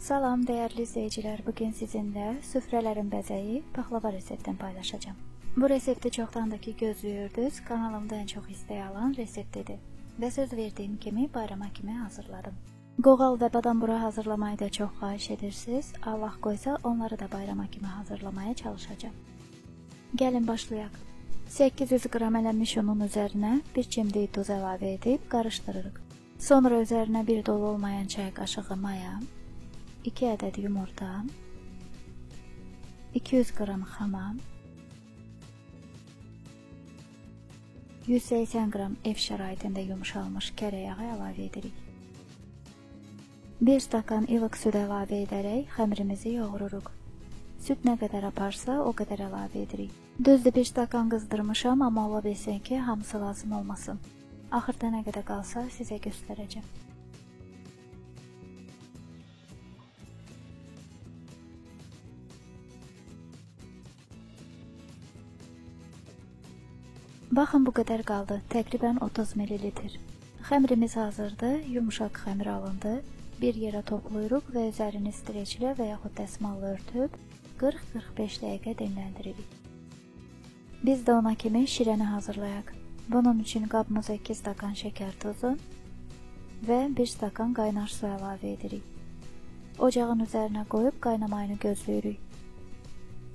Salam dəyərli izləyicilər, bugün sizinlə süfrələrin bəzəyi paxlava reseptini paylaşacağım. Bu resepti çoxdandır ki gözləyirdiniz, kanalımda ən çox istək alan reseptidir və söz verdiyim kimi bayrama kimi hazırladım. Qoğal və badambura hazırlamayı da çox xahiş edirsiniz, Allah qoysa onları da bayrama kimi hazırlamaya çalışacağım. Gəlin başlayaq. 800 qram ələnmiş unun üzərinə bir cimdik duz əlavə edib qarışdırırıq. Sonra üzərinə bir dolu olmayan çay qaşığı maya, 2 ədəd yumurta, 200 qram xamam, 180 qram ev şəraitində yumuşalmış kərə yağı əlavə edirik. 1 stakan ilıq süd əlavə edərək xəmirimizi yoğururuq. Süd nə qədər aparsa o qədər əlavə edirik. Düzdür, 1 stakan qızdırmışam, amma ola bilsin ki hamısı lazım olmasın. Axırda nə qədər qalsa sizə göstərəcəm. Baxın, bu qədər qaldı, təqribən 30 ml. Xəmirimiz hazırdır, yumuşaq xəmir alındı. Bir yerə toplayırıq və üzərini streçlə və yaxud dəsmalla örtüb 40-45 dəqiqə dinləndiririk. Biz də ona kimi şirəni hazırlayaq. Bunun üçün qabımıza 2 stakan şəkər tozu və 1 stakan qaynar su əlavə edirik. Ocağın üzərinə qoyub qaynamayını gözləyirik.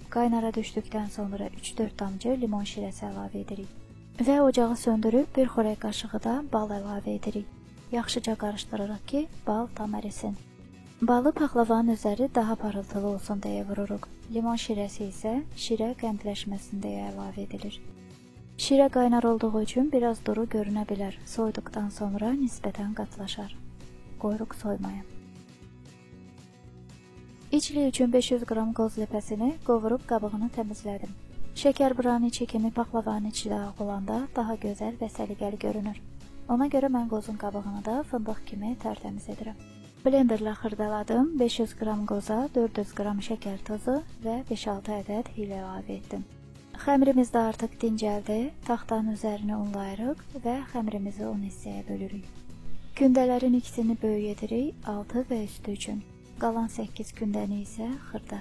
Qaynara düşdükdən sonra 3-4 damcı limon şirəsi əlavə edirik. Və ocağı söndürüb bir xörək qaşığı da bal əlavə edirik. Yaxşıca qarışdırırıq ki, bal tam ərisin. Balı paxlavanın üzəri daha parıltılı olsun deyə vururuq. Limon şirəsi isə şirə qəndləşməsin deyə əlavə edilir. Şirə qaynar olduğu üçün biraz duru görünə bilər. Soyduqdan sonra nisbətən qatlaşar. Qoyuruq soymaya. İçli üçün 500 qram qoz ləpəsini qovurub qabığını təmizlədim. Şəkər buranın içi kimi paxlavanın içi də ağ olanda daha gözəl və səliqəli görünür. Ona görə mən qozun qabığını da fındıq kimi tərtəmiz edirəm. Blenderla xırdaladım, 500 qram qoza, 400 qram şəkər tozu və 5-6 ədəd hil əlavə etdim. Xəmirimiz də artıq dincəldi, taxtanın üzərini unlayırıq və xəmirimizi 10 hissəyə bölürük. Kündələrin ikisini böyük edirik, altı və üstü üçün. Qalan 8 kündəni isə xırda.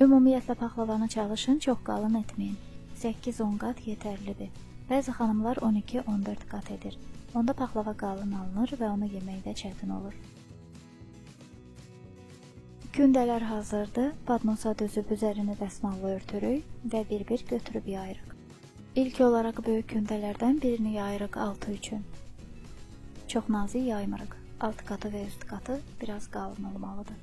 Ümumiyyətlə paxlavanı çalışın, çox qalın etməyin. 8-10 qat yetərlidir. Bəzi xanımlar 12-14 qat edir. Onda paxlava qalın alınır və onu yeməkdə çətin olur. Kündələr hazırdır. Badnosa düzüb üzərini dəsmalla örtürük və bir-bir götürüb yayırıq. İlk olaraq böyük kündələrdən birini yayırıq altı üçün. Çox nazik yaymırıq. Alt qatı və üst qatı biraz qalın olmalıdır.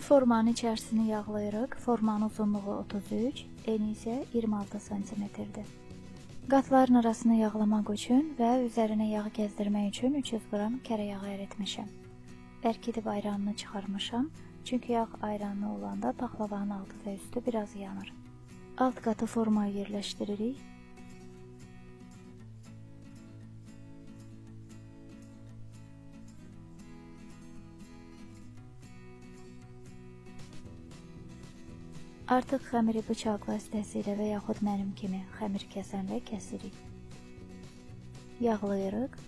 Formanın içərisini yağlayırıq. Formanın uzunluğu 33, eni isə 26 cm-dir. Qatların arasını yağlamaq üçün və üzərinə yağ gəzdirmək üçün 300 qram kərə yağı əritmişəm. Bərkidib ayranını çıxarmışam, çünki yağ ayranlı olanda paxlavanın altı və üstü biraz yanır. Alt qatı formaya yerləşdiririk. Artıq xəmiri bıçaq vasitəsilə və yaxud mənim kimi xəmir kəsənlə kəsirik. Yağlayırıq.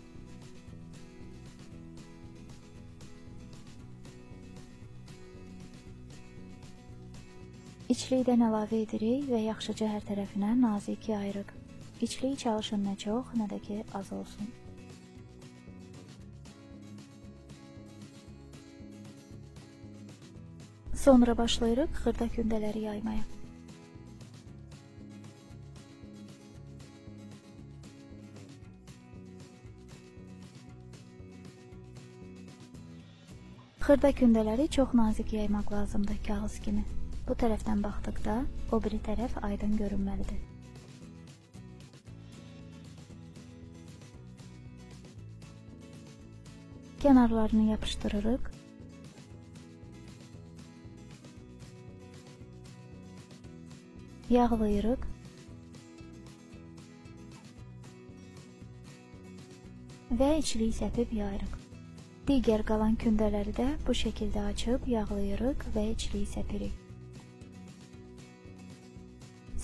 İçlikdən əlavə edirik və yaxşıca hər tərəfinə nazik yayırıq. İçliyi çalışın nə çox, nə də ki az olsun. Sonra başlayırıq xırda kündələri yaymaya. Xırda kündələri çox nazik yaymaq lazımdır, kağız kimi. Bu tərəfdən baxdıqda o biri tərəf aydın görünməlidir. Kənarlarını yapışdırırıq. Yağlayırıq. Və içliyi səpib yayırıq. Digər qalan kündələri də bu şəkildə açıb yağlayırıq və içliyi səpirik.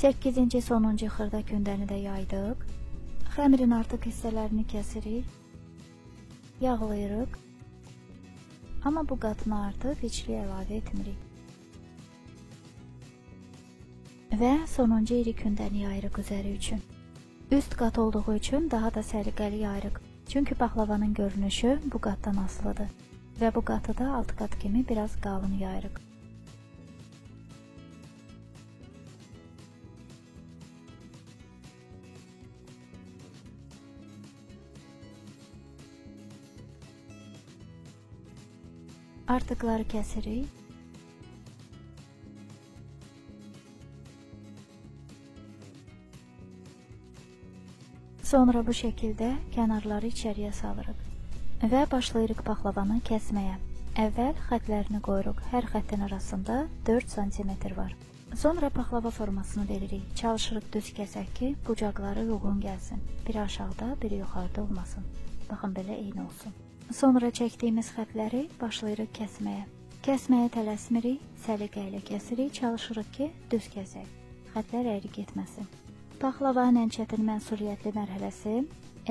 8-ci sonuncu xırda kündəni də yaydıq. Xəmirin artıq hissələrini kəsirik. Yağlayırıq. Amma bu qatına artıq içli əlavə etmirik. Və sonuncu iri kündəni yayırıq üzəri üçün. Üst qat olduğu üçün daha da səliqəli yayırıq. Çünki paxlavanın görünüşü bu qatdan asılıdır. Və bu qatı da alt qat kimi biraz qalın yayırıq. Artıqları kəsirik. Sonra bu şəkildə kənarları içəriyə salırıq və başlayırıq paxlavanı kəsməyə. Əvvəl xətlərini qoyuruq. Hər xəttin arasında 4 cm var. Sonra paxlava formasını veririk. Çalışırıq düz kəsək ki, bucaqları uyğun gəlsin. Biri aşağıda, biri yuxarıda olmasın. Baxın, belə eyni olsun. Sonra çəkdiyimiz xətləri başlayırıq kəsməyə. Kəsməyə tələsmirik, səliqə ilə kəsirik, çalışırıq ki, düz kəsək. Xətlər əyri getməsin. Paxlavanın ən çətin mənsuliyyətli mərhələsi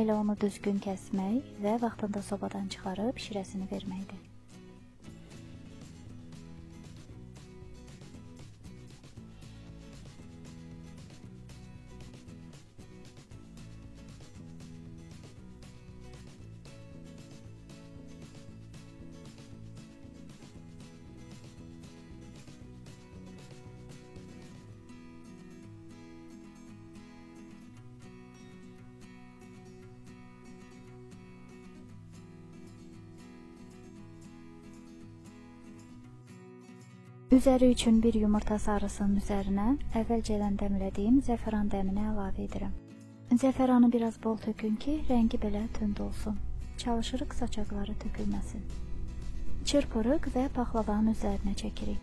elə onu düzgün kəsmək və vaxtında sobadan çıxarıb şirəsini verməkdir. Üzəri üçün bir yumurta sarısının üzərinə əvvəlcədən dəmlədiyim zəfəran dəmini əlavə edirəm. Zəfəranı biraz bol tökün ki, rəngi belə tünd olsun. Çalışırıq saçaqları tökülməsin. Çırpırıq və paxlavanın üzərinə çəkirik.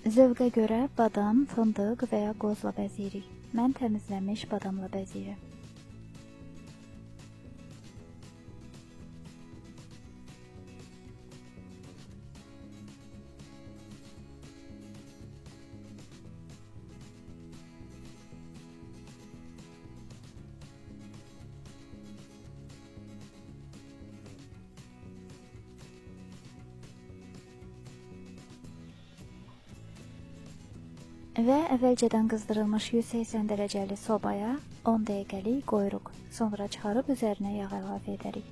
Zövqə görə badam, fındıq və ya qozla bəziyirik. Mən təmizlənmiş badamla bəziyirəm. Və əvvəlcədən qızdırılmış 180 dərəcəli sobaya 10 dəqiqəlik qoyuruq. Sonra çıxarıb üzərinə yağ əlavə edərik.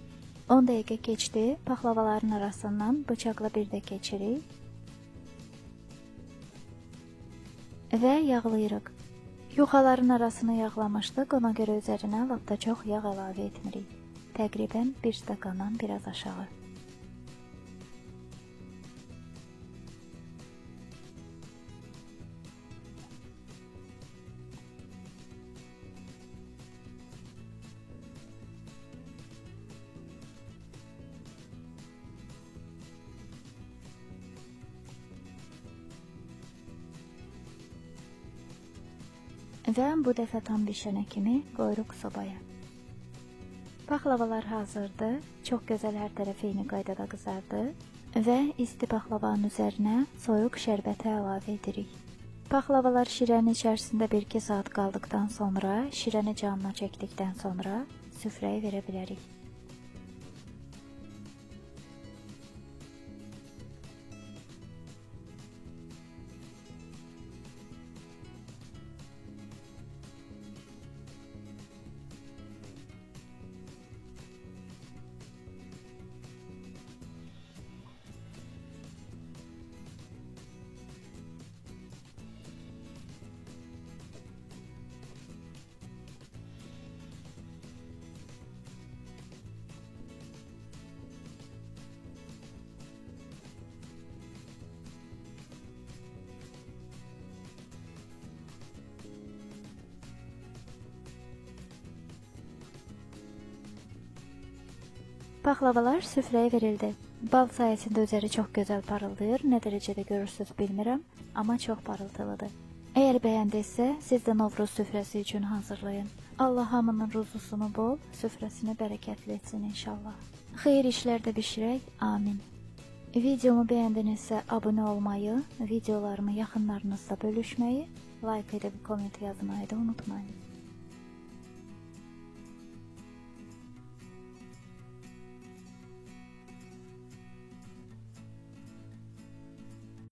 10 dəqiqə keçdi, paxlavaların arasından bıçaqla bir də keçirik və yağlayırıq. Yuxaların arasını yağlamışdıq, ona görə üzərinə lap da çox yağ əlavə etmirik. Təqribən 1 stəkandan biraz aşağı. Və bu dəfə tam bişənə kimi qoyuruq sobaya. Paxlavalar hazırdır. Çox gözəl, hər tərəfi eyni qaydada qızardı. Və isti paxlavanın üzərinə soyuq şərbəti əlavə edirik. Paxlavalar şirənin içərisində 1-2 saat qaldıqdan sonra, şirəni canına çəkdikdən sonra süfrəyə verə bilərik. Paxlavalar süfrəyə verildi. Bal sayəsində üzəri çox gözəl parıldayır. Nə dərəcədə görürsünüz bilmirəm, amma çox parıltılıdır. Əgər bəyəndinizsə, siz də Novruz süfrəsi üçün hazırlayın. Allah hamının ruzusunu bol, süfrəsini bərəkətli etsin inşallah. Xeyir işlərdə bişirək, amin. Videomu bəyəndinizsə abunə olmayı, videolarımı yaxınlarınızla bölüşməyi, like edib komment yazmayı da unutmayın.